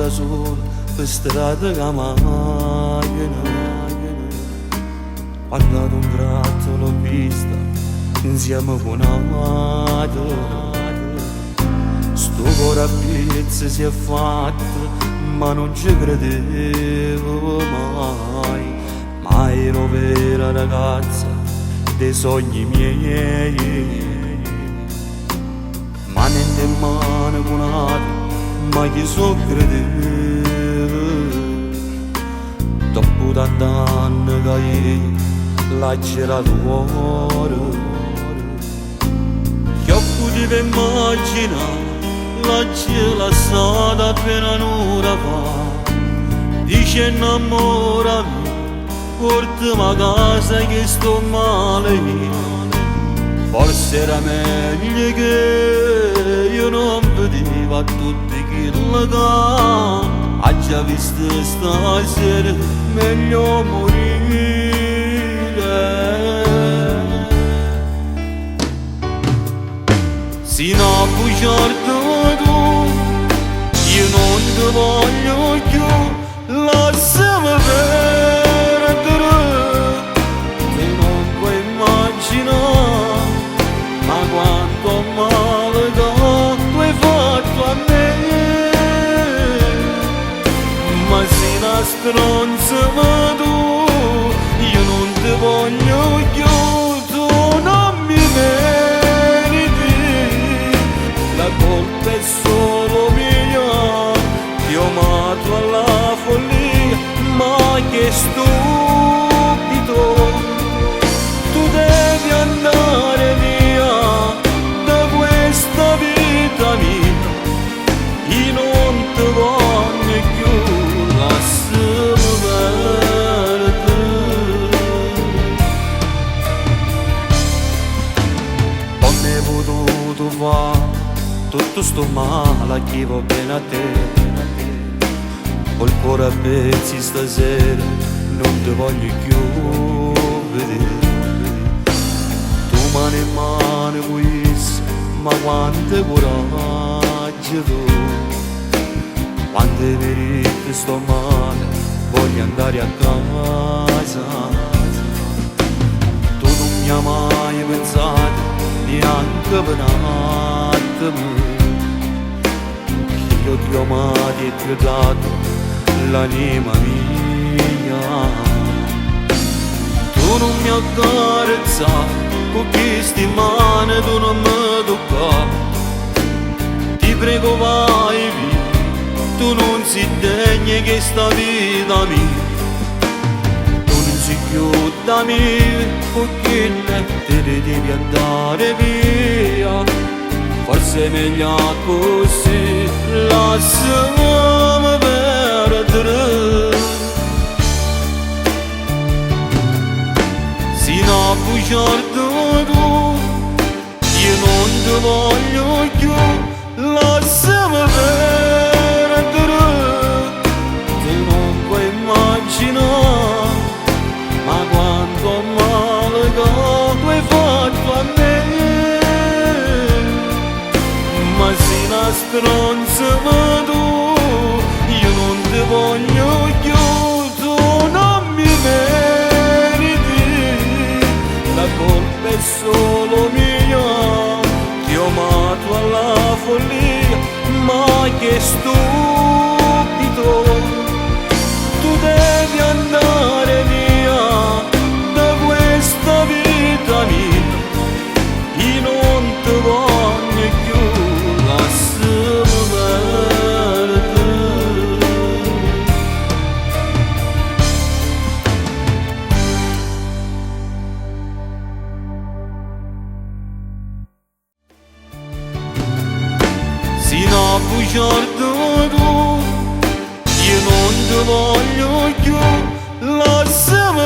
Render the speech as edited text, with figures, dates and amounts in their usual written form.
da solo per strada che macchina. Quando ad un tratto l'ho vista insieme con un'altra, sto cuore a pezzi si è fatto, ma non ci credevo mai. Ma ero vera ragazza dei sogni miei, ma nelle mani con altri, ma chi so credevo. Dopo tanti anni che io l'ho girato cuore, che ho potuto immaginare la cielo stata appena un'ora fa. Dice innamorami, portami a casa che sto male. Forse era meglio che io non vedevo a tutti chi la ha già visto stasera, meglio morire. Sino a bugiardo tu, io non ti voglio più, lasciami perdere. Tu non puoi immaginare, ma quanto male che tu hai fatto a me. Ma sei una stronza tu, io non ti voglio più, tu non mi meriti, la colpa è solo mia, ti ho amato alla follia, ma che stupido, tu devi andare via da questa vita mia, io non ti voglio più, lasciami perdere. Come hai potuto fare tutto sto male a chi va bene a te? Col cuore a pezzi stasera non ti voglio più vedere. Tu mano in mano questa, ma quanto coraggio tu. Quando è veramente sto male, voglio andare a casa. Tu non mi hai mai pensato, neanche per un attimo, che io ti ho amato e ti ho dato l'anima mia. Tu non mi hai accarezzato con queste mani, tu non mi toccavi. Ti prego vai via, tu non sei degna che sta vita mia. Tu non sei più da me, perché te ne devi andare via. Forse è meglio così, lasciami perdere. Sino a bugiardo tu, io non ti voglio più, lasciami perdere. Tu non puoi immaginare, ma quanto male che tu hai fatto a me. Ma sei una stronza tu, io non ti voglio più, tu non mi meriti, la colpa è solo mia, ti ho amato alla follia, ma che stupido, tu devi andare via da questa vita mia, io non ti voglio più, lasciami perdere. Sino a bugiardo tu, io non ti voglio più, lasciami